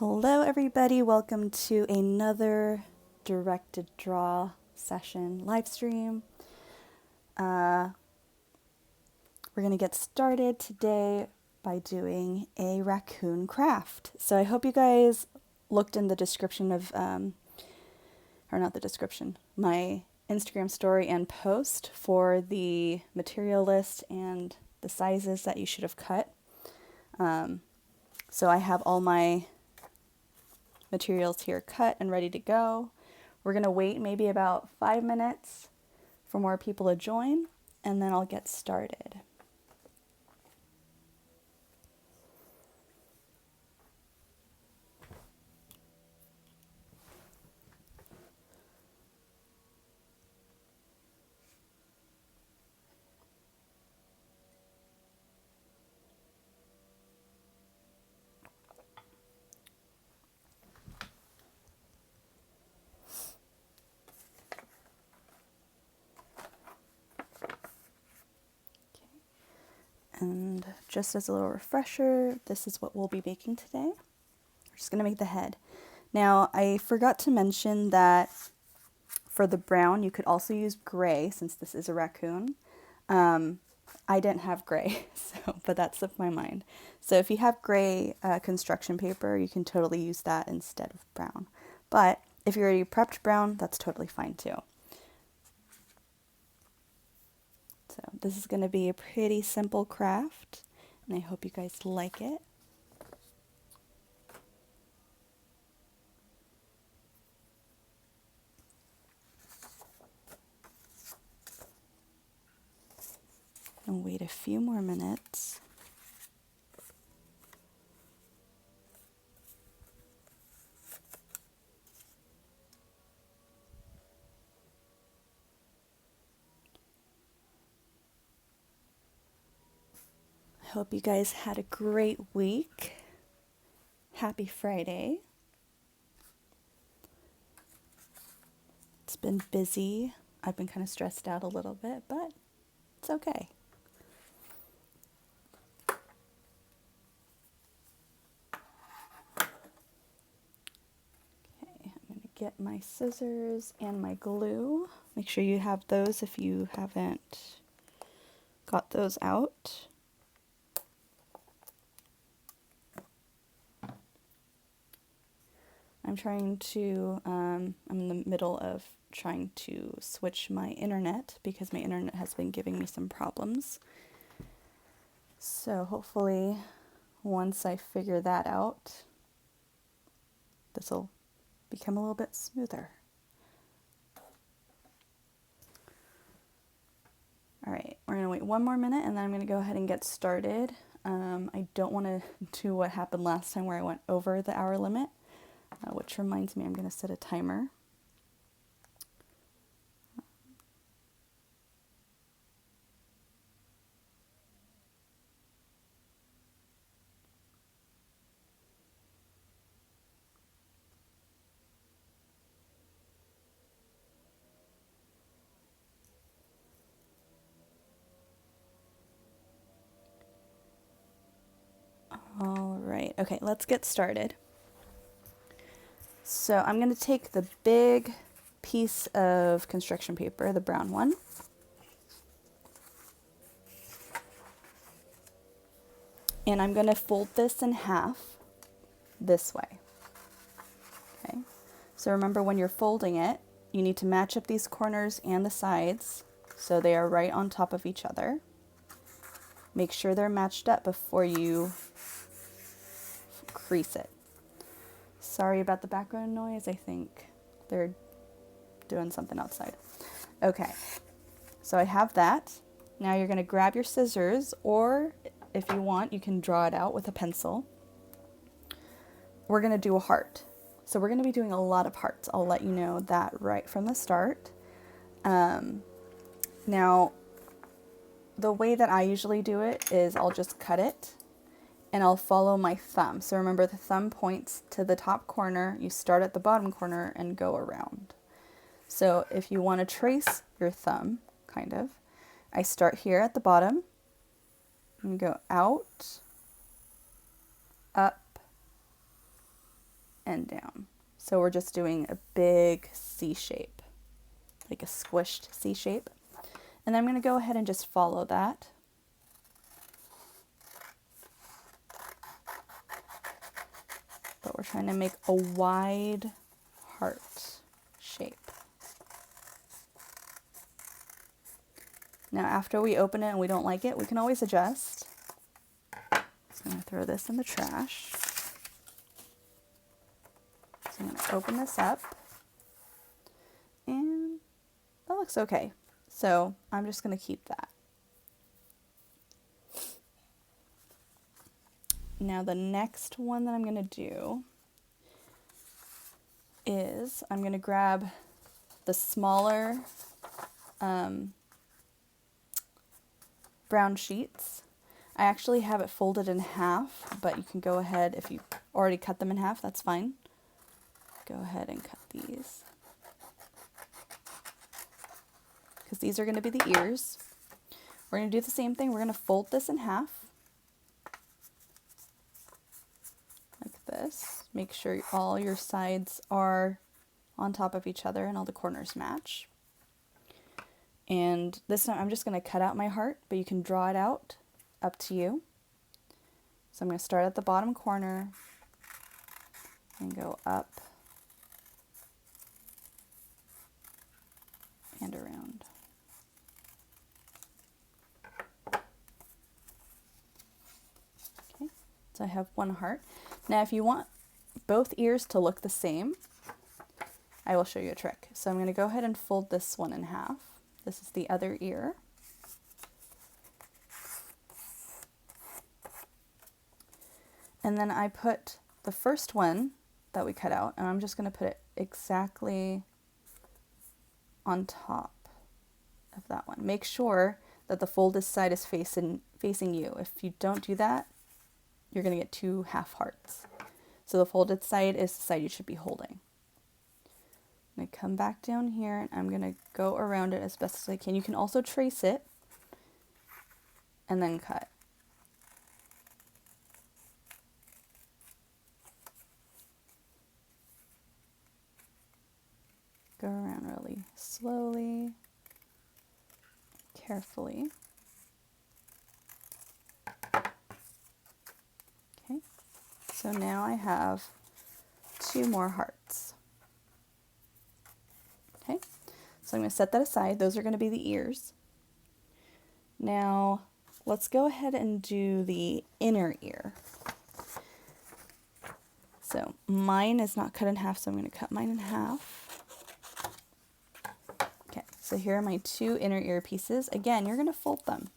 Hello everybody, welcome to another directed draw session live stream. We're going to get started today by doing a raccoon craft. So I hope you guys looked in the description of, or not the description, my Instagram story and post for the material list and the sizes that you should have cut. So I have all my materials here cut and ready to go. We're going to wait maybe about 5 minutes for more people to join, and then I'll get started. And just as a little refresher, this is what we'll be making today. We're just going to make the head. Now, I forgot to mention that for the brown, you could also use gray since this is a raccoon. I didn't have gray, but that slipped my mind. So if you have gray construction paper, you can totally use that instead of brown. But if you already prepped brown, that's totally fine too. So this is going to be a pretty simple craft, and I hope you guys like it. And wait a few more minutes. I hope you guys had a great week. Happy Friday. It's been busy. I've been kind of stressed out a little bit, but it's okay. Okay, I'm going to get my scissors and my glue. Make sure you have those if you haven't got those out. I'm in the middle of trying to switch my internet because my internet has been giving me some problems. So hopefully once I figure that out, this will become a little bit smoother. All right, we're going to wait 1 more minute and then I'm going to go ahead and get started. I don't want to do what happened last time where I went over the hour limit. Which reminds me, I'm going to set a timer. All right, okay, let's get started. So I'm going to take the big piece of construction paper, the brown one, and I'm going to fold this in half this way. Okay, so remember when you're folding it, you need to match up these corners and the sides so they are right on top of each other. Make sure they're matched up before you crease it. Sorry about the background noise. I think they're doing something outside. Okay, so I have that. Now you're going to grab your scissors, or if you want, you can draw it out with a pencil. We're going to do a heart. So we're going to be doing a lot of hearts. I'll let you know that right from the start. Now, the way that I usually do it is I'll just cut it and I'll follow my thumb. So remember, the thumb points to the top corner. You start at the bottom corner and go around. So if you want to trace your thumb, kind of, I start here at the bottom and go out, up, and down. So we're just doing a big C shape, like a squished C shape. And I'm going to go ahead and just follow that. But we're trying to make a wide heart shape. Now after we open it and we don't like it, we can always adjust. So I'm going to throw this in the trash. So I'm going to open this up. And that looks okay. So I'm just going to keep that. Now the next one that I'm going to do is I'm going to grab the smaller brown sheets. I actually have it folded in half, but you can go ahead, if you already cut them in half, that's fine. Go ahead and cut these. Because these are going to be the ears. We're going to do the same thing. We're going to fold this in half. Like this. Make sure all your sides are on top of each other and all the corners match. And this time I'm just going to cut out my heart, but you can draw it out, up to you. So I'm going to start at the bottom corner and go up and around. Okay, so I have one heart. Now if you want both ears to look the same, I will show you a trick. So I'm going to go ahead and fold this one in half. This is the other ear. And then I put the first one that we cut out, and I'm just going to put it exactly on top of that one. Make sure that the folded side is facing you. If you don't do that, you're going to get two half hearts. So the folded side is the side you should be holding. I'm going to come back down here and I'm going to go around it as best as I can. You can also trace it and then cut. Go around really slowly, carefully. Okay, so now I have two more hearts. Okay, so I'm going to set that aside. Those are going to be the ears. Now, let's go ahead and do the inner ear. So mine is not cut in half, so I'm going to cut mine in half. Okay, so here are my two inner ear pieces. Again, you're going to fold them.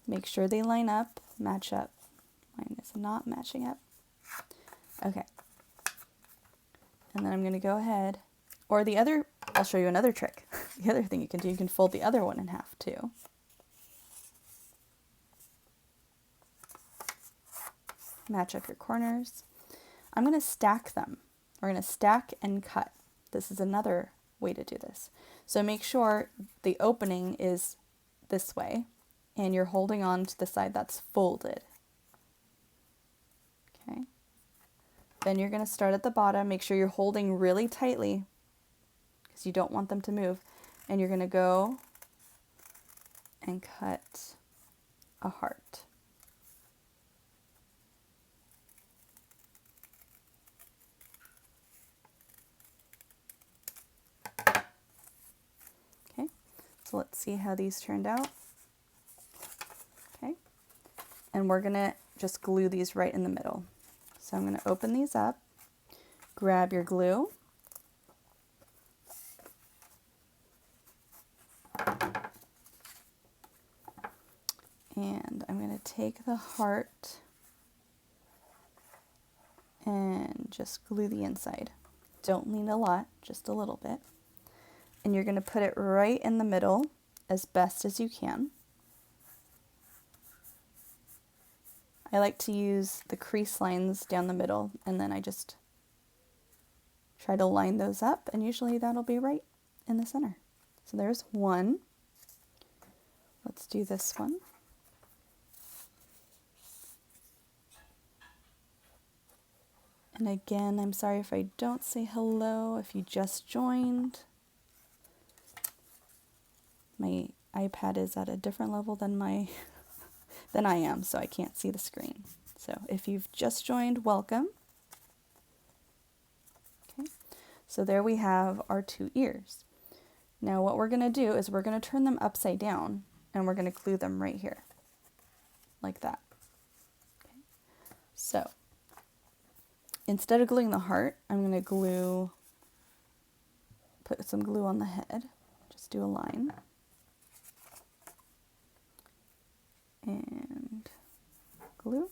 Make sure they line up, match up. Mine is not matching up. Okay. And then I'm going to go ahead, or the other, I'll show you another trick. The other thing you can do, you can fold the other one in half too. Match up your corners. I'm going to stack them. We're going to stack and cut. This is another way to do this. So make sure the opening is this way and you're holding on to the side that's folded. Okay. Then you're going to start at the bottom. Make sure you're holding really tightly because you don't want them to move. And you're going to go and cut a heart. Okay, so let's see how these turned out. Okay, and we're going to just glue these right in the middle. So I'm going to open these up, grab your glue, and I'm going to take the heart and just glue the inside. Don't need a lot, just a little bit. And you're going to put it right in the middle as best as you can. I like to use the crease lines down the middle, and then I just try to line those up, and usually that'll be right in the center. So there's one. Let's do this one. And again, I'm sorry if I don't say hello if you just joined. My iPad is at a different level than than I am, so I can't see the screen. So if you've just joined, welcome. Okay, so there we have our 2 ears. Now what we're going to do is we're going to turn them upside down and we're going to glue them right here, like that. Okay. So instead of gluing the heart, I'm going to put some glue on the head. Just do a line. And glue.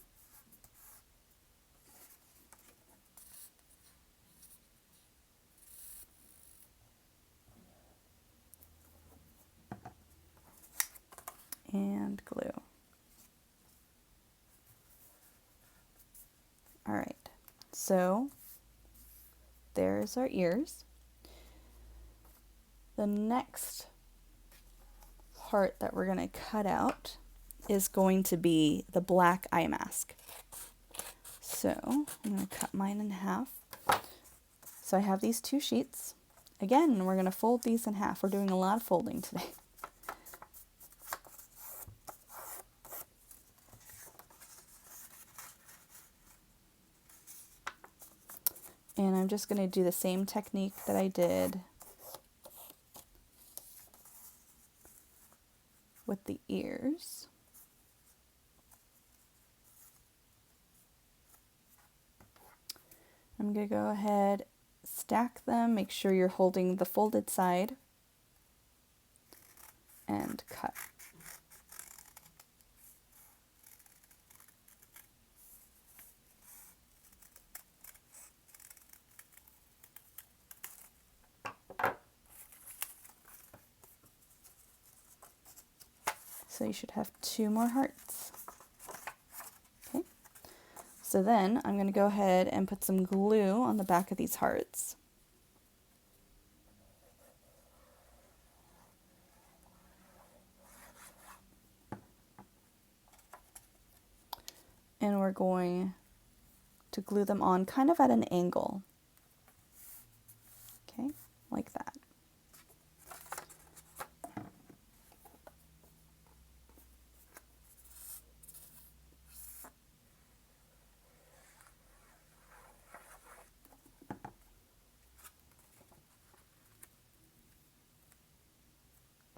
And glue. All right, so there's our ears. The next part that we're going to cut out is going to be the black eye mask. So I'm going to cut mine in half. So I have these 2 sheets. Again, we're going to fold these in half. We're doing a lot of folding today. And I'm just going to do the same technique that I did with the ears. I'm going to go ahead, stack them, make sure you're holding the folded side, and cut. So you should have 2 more hearts. Okay. So then I'm going to go ahead and put some glue on the back of these hearts. And we're going to glue them on kind of at an angle. Okay, like that.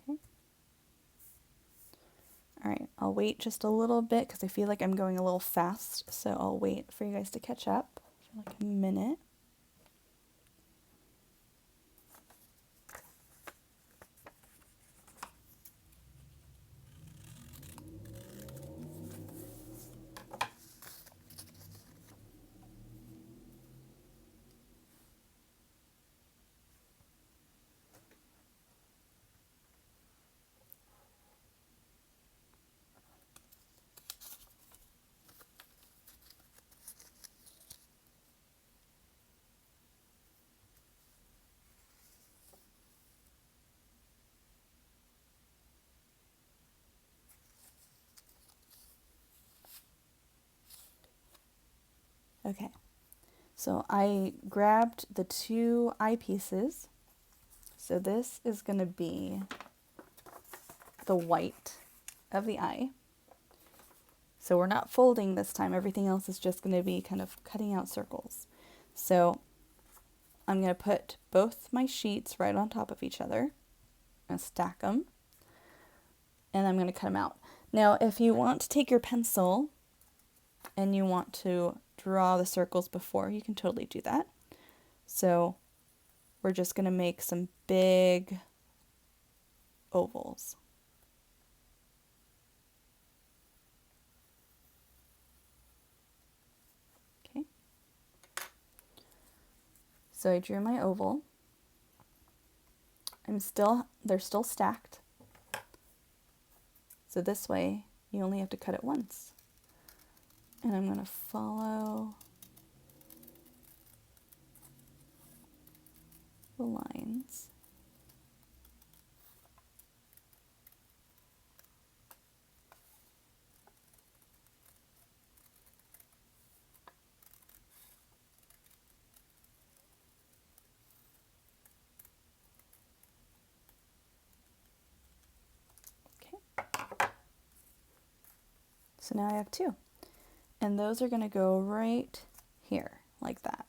Okay. All right, I'll wait just a little bit because I feel like I'm going a little fast, so I'll wait for you guys to catch up for like a minute. Okay, so I grabbed the 2 eyepieces. So this is going to be the white of the eye. So we're not folding this time. Everything else is just going to be kind of cutting out circles. So I'm going to put both my sheets right on top of each other and stack them. And I'm going to cut them out. Now, if you want to take your pencil and you want to draw the circles before, you can totally do that. So we're just going to make some big ovals. Okay. So I drew my oval. They're still stacked. So this way, you only have to cut it once. And I'm going to follow the lines. So now I have 2. And those are going to go right here, like that.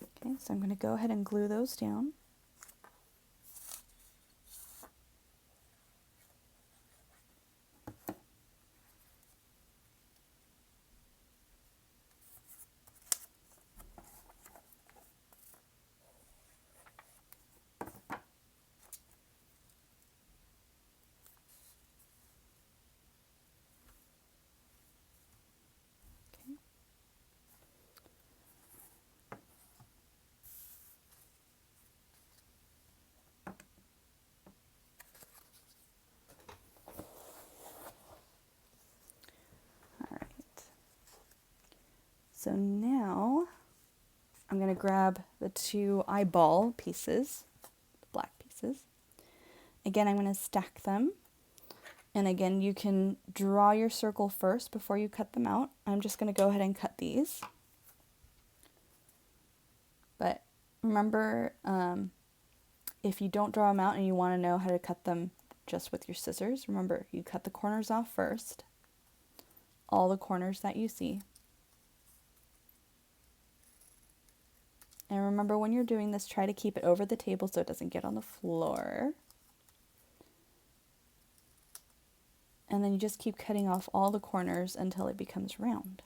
Okay, so I'm going to go ahead and glue those down. Okay. All right. So now I'm going to grab the 2 eyeball pieces, the black pieces. Again, I'm going to stack them. And again, you can draw your circle first before you cut them out. I'm just going to go ahead and cut these. But remember, if you don't draw them out and you want to know how to cut them just with your scissors, remember, you cut the corners off first, all the corners that you see. And remember, when you're doing this, try to keep it over the table so it doesn't get on the floor. And then you just keep cutting off all the corners until it becomes round.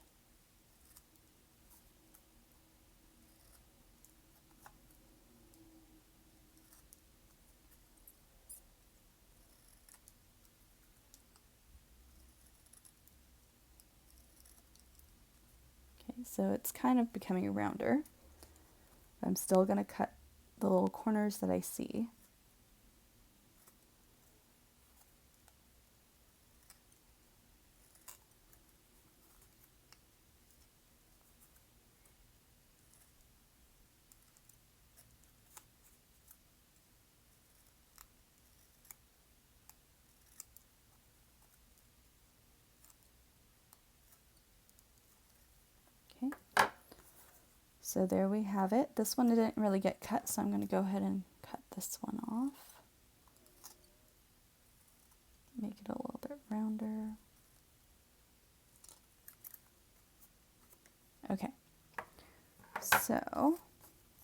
Okay, so it's kind of becoming rounder. I'm still going to cut the little corners that I see. Okay, so there we have it. This one didn't really get cut, so I'm going to go ahead and cut this one off. Make it a little bit rounder. Okay, so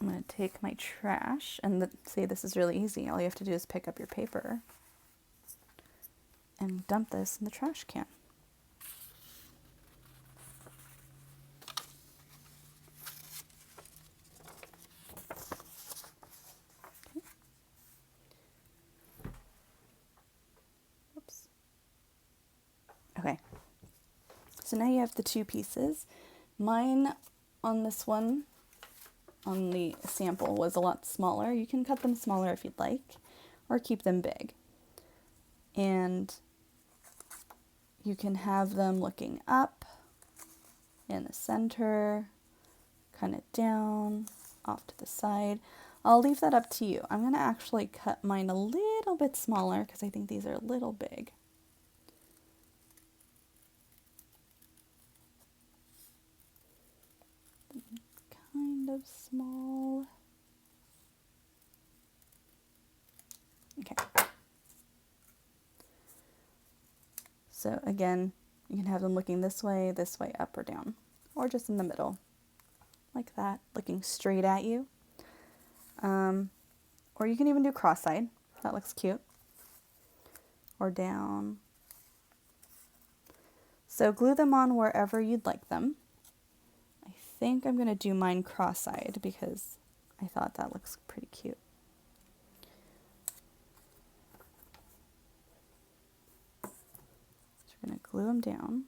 I'm going to take my trash, and see, this is really easy. All you have to do is pick up your paper and dump this in the trash can. Okay. Oops. Okay, so now you have the 2 pieces. Mine on this one, on the sample, was a lot smaller. You can cut them smaller if you'd like, or keep them big. And you can have them looking up, in the center, kind of down, off to the side. I'll leave that up to you. I'm going to actually cut mine a little bit smaller because I think these are a little big. Kind of small. Okay. So again, you can have them looking this way, up or down, or just in the middle, like that, looking straight at you. Or you can even do cross-eyed. That looks cute. Or down. So glue them on wherever you'd like them. I think I'm going to do mine cross-eyed because I thought that looks pretty cute. So we're going to glue them down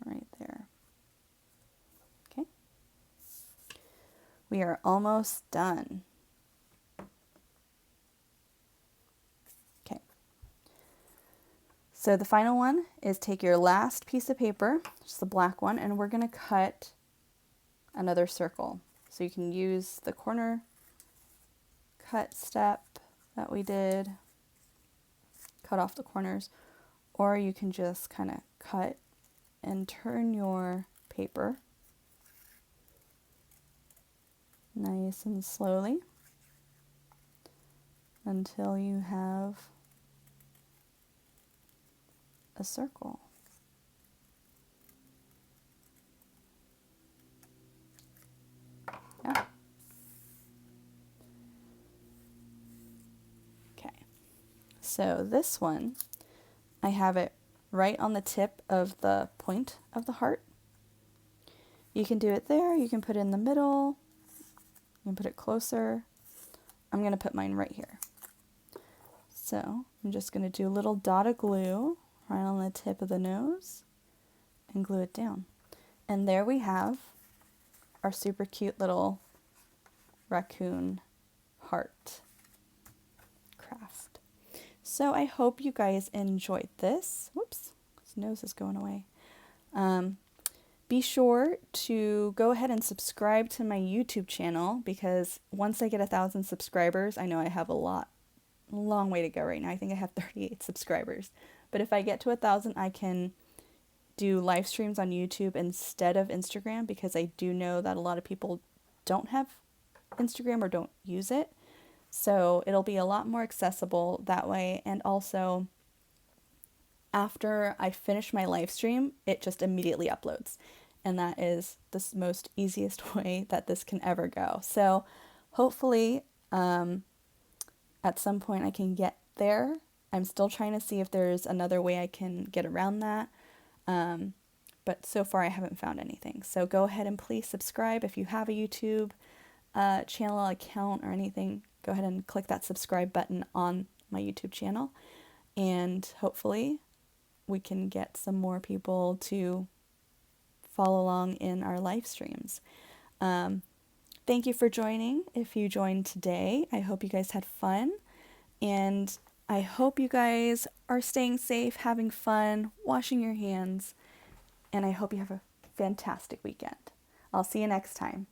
right there. Okay. We are almost done. Okay. So the final one is take your last piece of paper, just the black one, and we're going to cut another circle. So you can use the corner cut step that we did, cut off the corners, or you can just kind of cut and turn your paper nice and slowly until you have a circle. Yeah. Okay. So this one, I have it right on the tip of the point of the heart. You can do it there, you can put it in the middle, you can put it closer. I'm going to put mine right here. So I'm just going to do a little dot of glue right on the tip of the nose and glue it down. And there we have our super cute little raccoon heart craft. So I hope you guys enjoyed this. Whoops, his nose is going away. Be sure to go ahead and subscribe to my YouTube channel, because once I get 1,000 subscribers, I know I have a long way to go right now. I think I have 38 subscribers. But if I get to 1,000, I can do live streams on YouTube instead of Instagram, because I do know that a lot of people don't have Instagram or don't use it. So it'll be a lot more accessible that way. And also, after I finish my live stream, it just immediately uploads. And that is the most easiest way that this can ever go. So hopefully, at some point I can get there. I'm still trying to see if there's another way I can get around that. But so far I haven't found anything. So go ahead and please subscribe. If you have a YouTube channel account or anything, go ahead and click that subscribe button on my YouTube channel. And hopefully we can get some more people to follow along in our live streams. Thank you for joining. If you joined today, I hope you guys had fun, and I hope you guys are staying safe, having fun, washing your hands, and I hope you have a fantastic weekend. I'll see you next time.